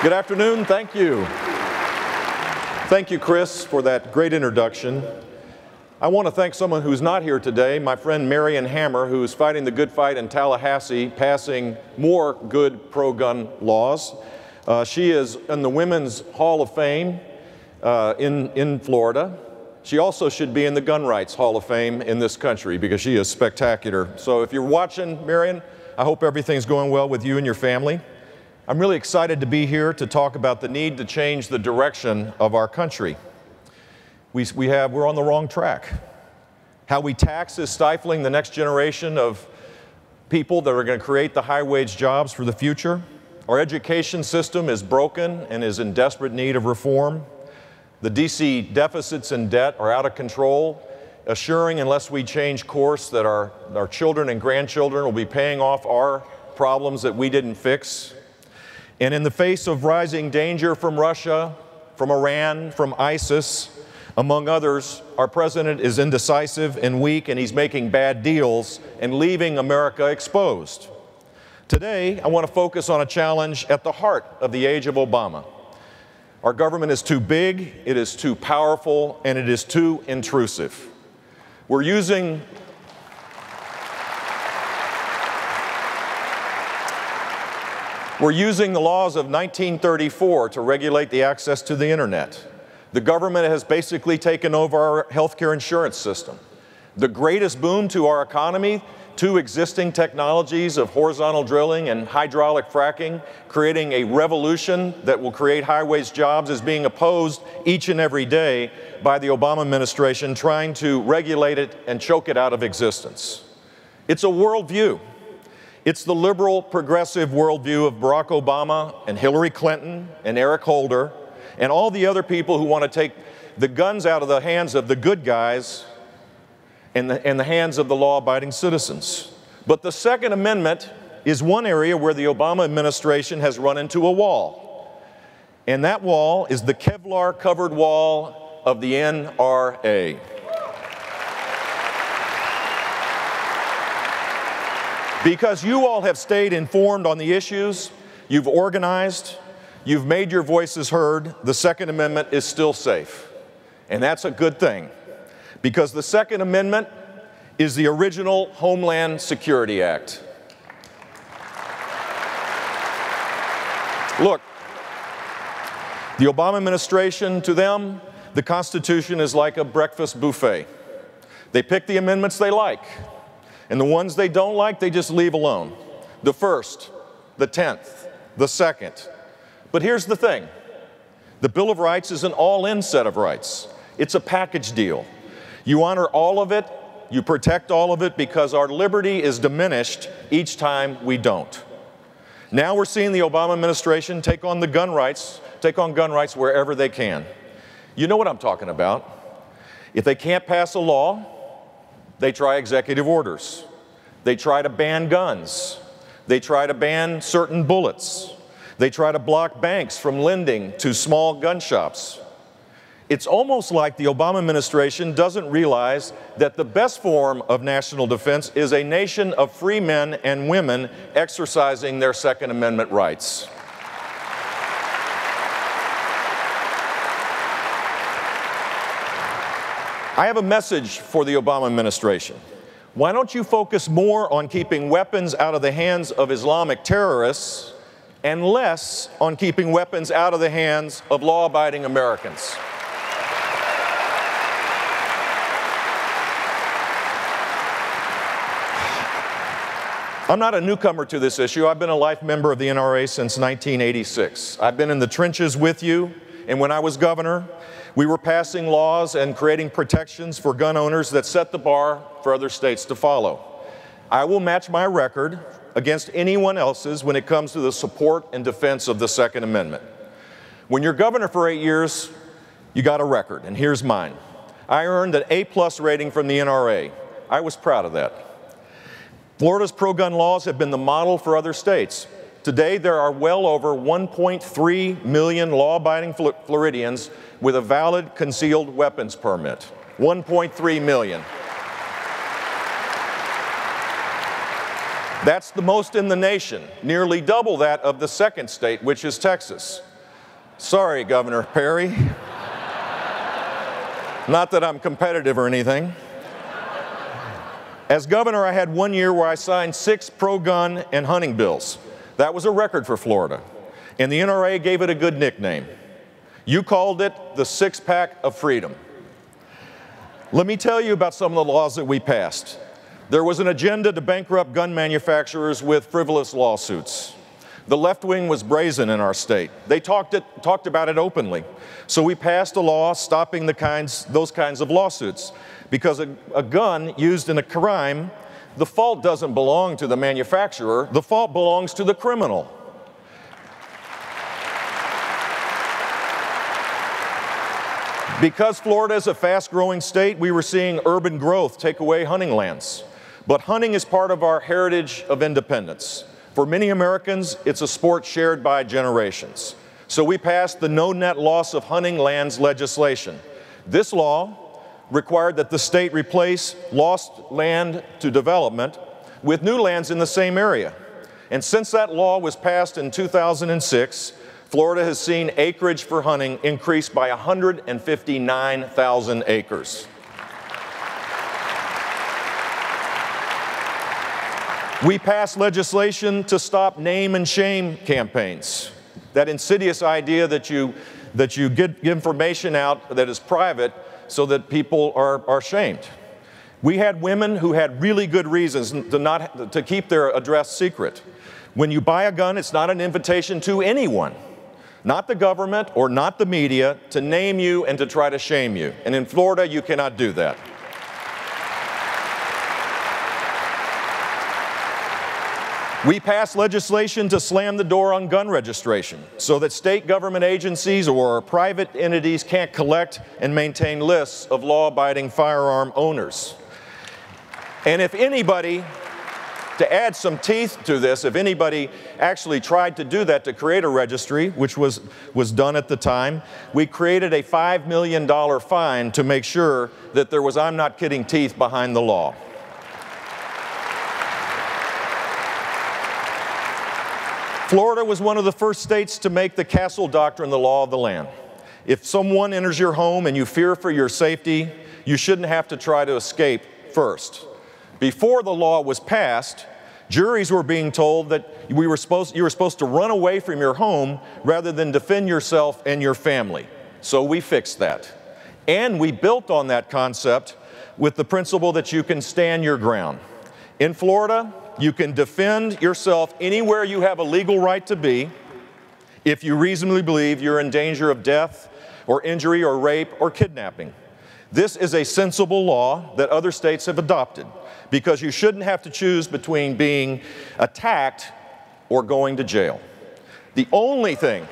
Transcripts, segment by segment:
Good afternoon. Thank you. Thank you, Chris, for that great introduction. I want to thank someone who's not here today, my friend Marion Hammer, who is fighting the good fight in Tallahassee, passing more good pro-gun laws. She is in the Women's Hall of Fame in Florida. She also should be in the Gun Rights Hall of Fame in this country because she is spectacular. So if you're watching, Marion, I hope everything's going well with you and your family. I'm really excited to be here to talk about the need to change the direction of our country. We're on the wrong track. How we tax is stifling the next generation of people that are going to create the high-wage jobs for the future. Our education system is broken and is in desperate need of reform. The DC deficits and debt are out of control, assuring unless we change course that our children and grandchildren will be paying off our problems that we didn't fix. And in the face of rising danger from Russia, from Iran, from ISIS, among others, our president is indecisive and weak, and he's making bad deals and leaving America exposed. Today, I want to focus on a challenge at the heart of the age of Obama. Our government is too big, it is too powerful, and it is too intrusive. We're using the laws of 1934 to regulate the access to the internet. The government has basically taken over our healthcare insurance system. The greatest boon to our economy, two existing technologies of horizontal drilling and hydraulic fracking, creating a revolution that will create high-wage jobs, is being opposed each and every day by the Obama administration, trying to regulate it and choke it out of existence. It's a worldview. It's the liberal, progressive worldview of Barack Obama and Hillary Clinton and Eric Holder and all the other people who want to take the guns out of the hands of the good guys and the hands of the law-abiding citizens. But the Second Amendment is one area where the Obama administration has run into a wall. And that wall is the Kevlar-covered wall of the NRA. Because you all have stayed informed on the issues, you've organized, you've made your voices heard, the Second Amendment is still safe. And that's a good thing, because the Second Amendment is the original Homeland Security Act. Look, the Obama administration, to them, the Constitution is like a breakfast buffet. They pick the amendments they like. And the ones they don't like, they just leave alone. The first, the 10th, the second. But here's the thing. The Bill of Rights is an all-in set of rights. It's a package deal. You honor all of it, you protect all of it, because our liberty is diminished each time we don't. Now we're seeing the Obama administration take on gun rights wherever they can. You know what I'm talking about. If they can't pass a law, they try executive orders. They try to ban guns. They try to ban certain bullets. They try to block banks from lending to small gun shops. It's almost like the Obama administration doesn't realize that the best form of national defense is a nation of free men and women exercising their Second Amendment rights. I have a message for the Obama administration. Why don't you focus more on keeping weapons out of the hands of Islamic terrorists and less on keeping weapons out of the hands of law-abiding Americans? I'm not a newcomer to this issue. I've been a life member of the NRA since 1986. I've been in the trenches with you, and when I was governor, we were passing laws and creating protections for gun owners that set the bar for other states to follow. I will match my record against anyone else's when it comes to the support and defense of the Second Amendment. When you're governor for 8 years, you got a record, and here's mine. I earned an A+ rating from the NRA. I was proud of that. Florida's pro-gun laws have been the model for other states. Today, there are well over 1.3 million law-abiding Floridians with a valid concealed weapons permit. 1.3 million. That's the most in the nation, nearly double that of the second state, which is Texas. Sorry, Governor Perry. Not that I'm competitive or anything. As governor, I had 1 year where I signed 6 pro-gun and hunting bills. That was a record for Florida, and the NRA gave it a good nickname. You called it the six-pack of freedom. Let me tell you about some of the laws that we passed. There was an agenda to bankrupt gun manufacturers with frivolous lawsuits. The left wing was brazen in our state. They talked about it openly. So we passed a law stopping those kinds of lawsuits. Because a gun used in a crime, the fault doesn't belong to the manufacturer, the fault belongs to the criminal. Because Florida is a fast-growing state, we were seeing urban growth take away hunting lands. But hunting is part of our heritage of independence. For many Americans, it's a sport shared by generations. So we passed the No Net Loss of Hunting Lands legislation. This law required that the state replace lost land to development with new lands in the same area. And since that law was passed in 2006, Florida has seen acreage for hunting increase by 159,000 acres. We passed legislation to stop name and shame campaigns. That insidious idea that you get information out that is private so that people are shamed. We had women who had really good reasons to keep their address secret. When you buy a gun, it's not an invitation to anyone, not the government or not the media, to name you and to try to shame you. And in Florida, you cannot do that. We passed legislation to slam the door on gun registration so that state government agencies or private entities can't collect and maintain lists of law-abiding firearm owners. And if anybody, to add some teeth to this, if anybody actually tried to do that, to create a registry, which was done at the time, we created a $5 million fine to make sure that there was, I'm not kidding, teeth behind the law. Florida was one of the first states to make the castle doctrine the law of the land. If someone enters your home and you fear for your safety, you shouldn't have to try to escape first. Before the law was passed, juries were being told that you were supposed to run away from your home rather than defend yourself and your family. So we fixed that. And we built on that concept with the principle that you can stand your ground. In Florida, you can defend yourself anywhere you have a legal right to be if you reasonably believe you're in danger of death or injury or rape or kidnapping. This is a sensible law that other states have adopted because you shouldn't have to choose between being attacked or going to jail. The only thing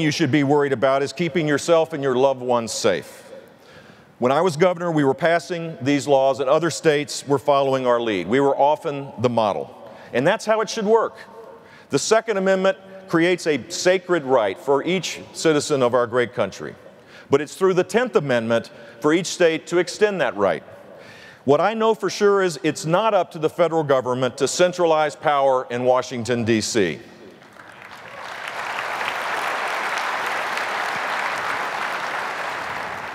you should be worried about is keeping yourself and your loved ones safe. When I was governor, we were passing these laws and other states were following our lead. We were often the model. And that's how it should work. The Second Amendment creates a sacred right for each citizen of our great country. But it's through the 10th Amendment for each state to extend that right. What I know for sure is it's not up to the federal government to centralize power in Washington, D.C.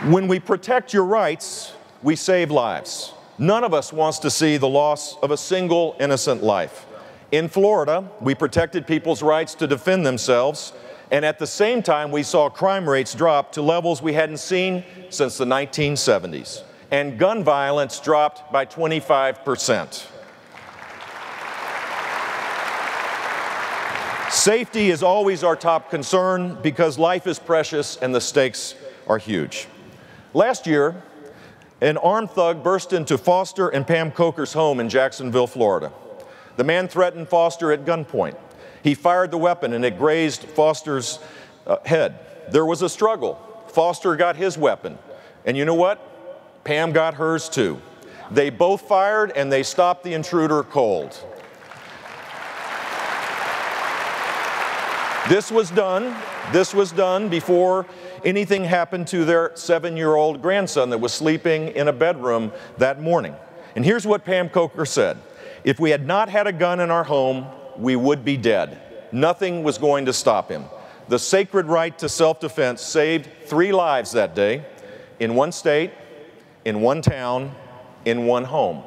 When we protect your rights, we save lives. None of us wants to see the loss of a single innocent life. In Florida, we protected people's rights to defend themselves, and at the same time, we saw crime rates drop to levels we hadn't seen since the 1970s. And gun violence dropped by 25%. Safety is always our top concern because life is precious and the stakes are huge. Last year, an armed thug burst into Foster and Pam Coker's home in Jacksonville, Florida. The man threatened Foster at gunpoint. He fired the weapon and it grazed Foster's head. There was a struggle. Foster got his weapon. And you know what? Pam got hers too. They both fired and they stopped the intruder cold. This was done before anything happened to their 7-year-old grandson that was sleeping in a bedroom that morning. And here's what Pam Coker said. If we had not had a gun in our home, we would be dead. Nothing was going to stop him. The sacred right to self-defense saved 3 lives that day, in one state, in one town, in one home.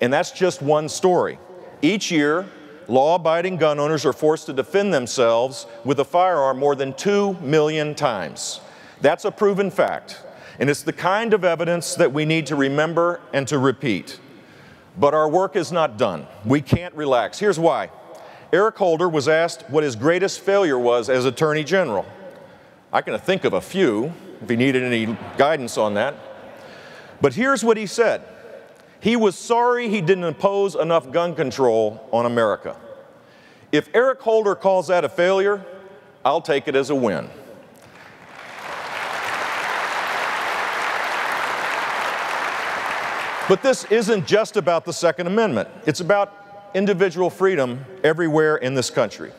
And that's just one story. Each year, law-abiding gun owners are forced to defend themselves with a firearm more than 2 million times. That's a proven fact, and it's the kind of evidence that we need to remember and to repeat. But our work is not done. We can't relax. Here's why. Eric Holder was asked what his greatest failure was as Attorney General. I can think of a few, if he needed any guidance on that. But here's what he said. He was sorry he didn't impose enough gun control on America. If Eric Holder calls that a failure, I'll take it as a win. But this isn't just about the Second Amendment. It's about individual freedom everywhere in this country.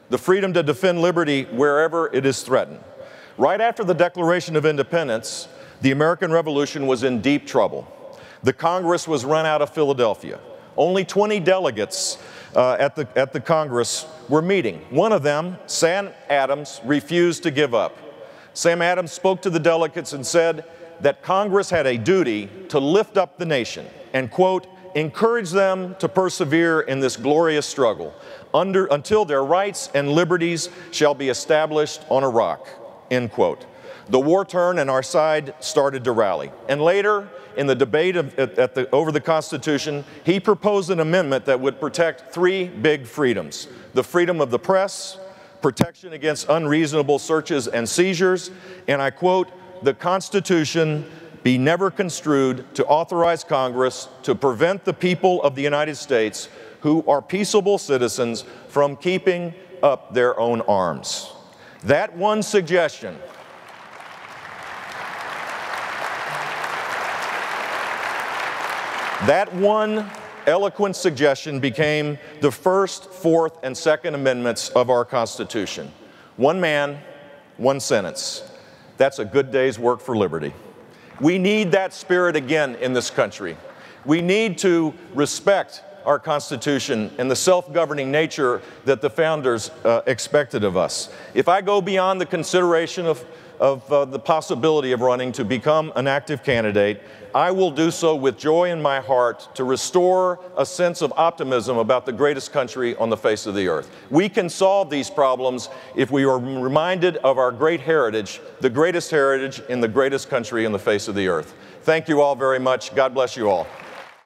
The freedom to defend liberty wherever it is threatened. Right after the Declaration of Independence, the American Revolution was in deep trouble. The Congress was run out of Philadelphia. Only 20 delegates at the Congress were meeting. One of them, Sam Adams, refused to give up. Sam Adams spoke to the delegates and said that Congress had a duty to lift up the nation and, quote, encourage them to persevere in this glorious struggle until their rights and liberties shall be established on a rock, end quote. The war turned and our side started to rally. And later, in the debate over the Constitution, he proposed an amendment that would protect 3 big freedoms: the freedom of the press, protection against unreasonable searches and seizures, and I quote, the Constitution be never construed to authorize Congress to prevent the people of the United States who are peaceable citizens from keeping up their own arms. That one suggestion, that one eloquent suggestion became the first, Fourth, and Second Amendments of our Constitution. One man, one sentence. That's a good day's work for liberty. We need that spirit again in this country. We need to respect our Constitution and the self-governing nature that the founders expected of us. If I go beyond the consideration of the possibility of running to become an active candidate, I will do so with joy in my heart to restore a sense of optimism about the greatest country on the face of the earth. We can solve these problems if we are reminded of our great heritage, the greatest heritage in the greatest country on the face of the earth. Thank you all very much. God bless you all.